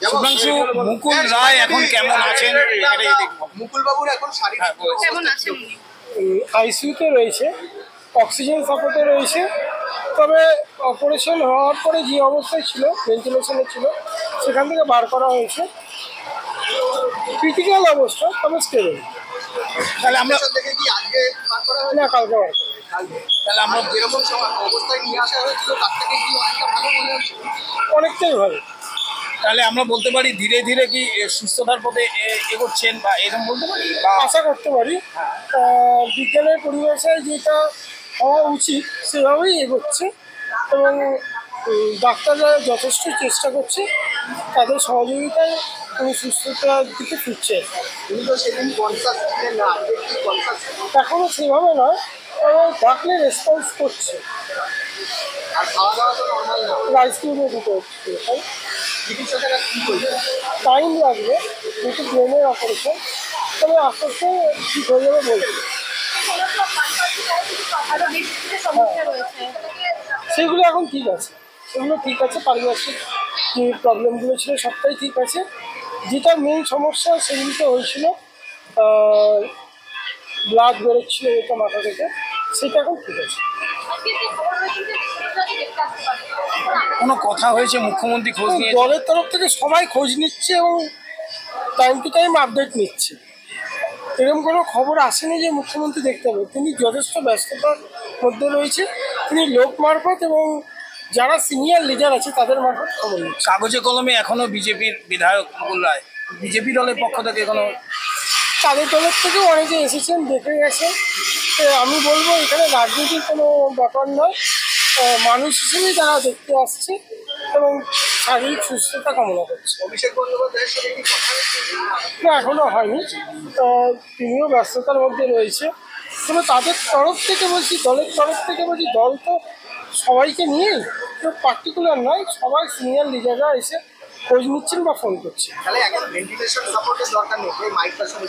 শুভ্রাংশু, মুকুল রায় এখন কেমন আছেন? মুকুল বাবুর এখন শারীরিক কেমন আছেন? আইসিইউতে রয়েছে, অক্সিজেন সাপোর্টে রয়েছে। তবে অপারেশন হওয়ার পরে যে অবস্থায় ছিল, ভেন্টিলেশনে ছিল, সেখান থেকে বার করা হয়েছে। ক্রিটিক্যাল অবস্থা, তবে স্টেবল। তাহলে আমরা দেখে কি আজকে বার করা হয়েছে? না, কালকে বার করা। তাহলে আমরা যেরকম অবস্থায় নিয়ে আসা হয়েছিল তার থেকে কি অনেকটা ভালো মনে হচ্ছে? অনেকটাই ভালো। তাহলে আমরা বলতে পারি ধীরে ধীরে কি সুস্থতার পথে এগোচ্ছেন, বা এরকম বলতে পারি, বা আশা করতে পারি বিজ্ঞানের পরিবেশে যেটা হওয়া উচিত সেভাবেই এগোচ্ছে, এবং ডাক্তাররা যথেষ্ট চেষ্টা করছে, তাদের সহযোগিতায় উনি সুস্থতার দিকে ফিরছে। তুমি তো সেদিন কনসাস ছিলেন না, আজকে কি কনসাস? এখনও সেভাবে নয়, এবং ডাকলে রেসপন্স করছে। আর খাওয়া দাওয়া তো নর্মাল না। রাইস কিউবে দিতে হচ্ছে, তাই চিকিৎসকেরা কি করছে? টাইম লাগবে, যেহেতু ব্রেনের অপারেশন। তবে আস্তে আস্তে ঠিক হয়ে যাবে বলছে। সেগুলো এখন ঠিক আছে, সেগুলো ঠিক আছে। পারিপার্শ্বিক যে প্রবলেমগুলো ছিল সবটাই ঠিক আছে। যেটা মেন সমস্যা সেগুলিতে হয়েছিল, ব্লাড বেরোচ্ছিল এটা মাথা থেকে, সেটা এখন ঠিক আছে। কোনো কথা হয়েছে? মুখ্যমন্ত্রী খোঁজ নিয়ে দলের তরফ থেকে সবাই খোঁজ নিচ্ছে এবং টাইম টু টাইম আপডেট নিচ্ছে। এরকম কোনো খবর আসেনি যে মুখ্যমন্ত্রী দেখতে হবে। তিনি যথেষ্ট ব্যস্ততার মধ্যে রয়েছে। তিনি লোক মারফত এবং যারা সিনিয়র লিডার আছে তাদের মারফত খবর নিচ্ছে। কাগজে কলমে এখনো বিজেপির বিধায়ক মুকুল রায় বিজেপি দলের পক্ষ থেকে কোনো তাদের দলের থেকেও অনেকে এসেছেন, দেখে গেছেন। আমি বলবো এখানে রাজনীতির কোনো ব্যাপার নয়, মানুষ হিসেবেই তারা দেখতে আসছে এবং শারীরিক সুস্থতা কামনা করছে। অভিষেক বন্দ্যোপাধ্যায়ের সাথে কি কথা হয়েছে? না, এখনও হয়নি। তিনিও ব্যস্ততার মধ্যে রয়েছে। তবে তাদের তরফ থেকে বলছি, দলের তরফ থেকে বলছি, দল তো সবাইকে নিয়েই, তো পার্টিকুলার নয়, সবাই সিনিয়র লিডাররা এসে খোঁজ নিচ্ছেন বা ফোন করছে। তাহলে এখন ভেন্টিলেশন সাপোর্টের দরকার নেই, এই মাইকটা শুনে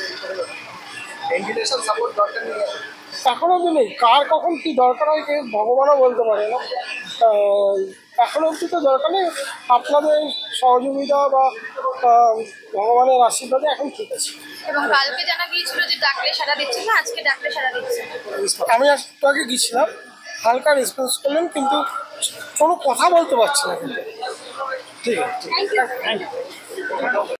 ভেন্টিলেশন সাপোর্ট দরকার নেই এখন অবধি নেই। কার কখন কী দরকার হয় কেউ ভগবানও বলতে পারে না। এখন অবধি তো দরকার নেই। আপনাদের সহযোগিতা বা ভগবানের আশীর্বাদে এখন ঠিক আছে। এবং কালকে জানা গিয়েছিল যে ডাকলে সাড়া দিচ্ছে না, আজকে ডাকলে সাড়া দিচ্ছে। আমি একটু আগে গিয়েছিলাম, হালকা রেসপন্স করলেন, কিন্তু কোনো কথা বলতে পারছি না। কিন্তু ঠিক আছে, থ্যাংক ইউ।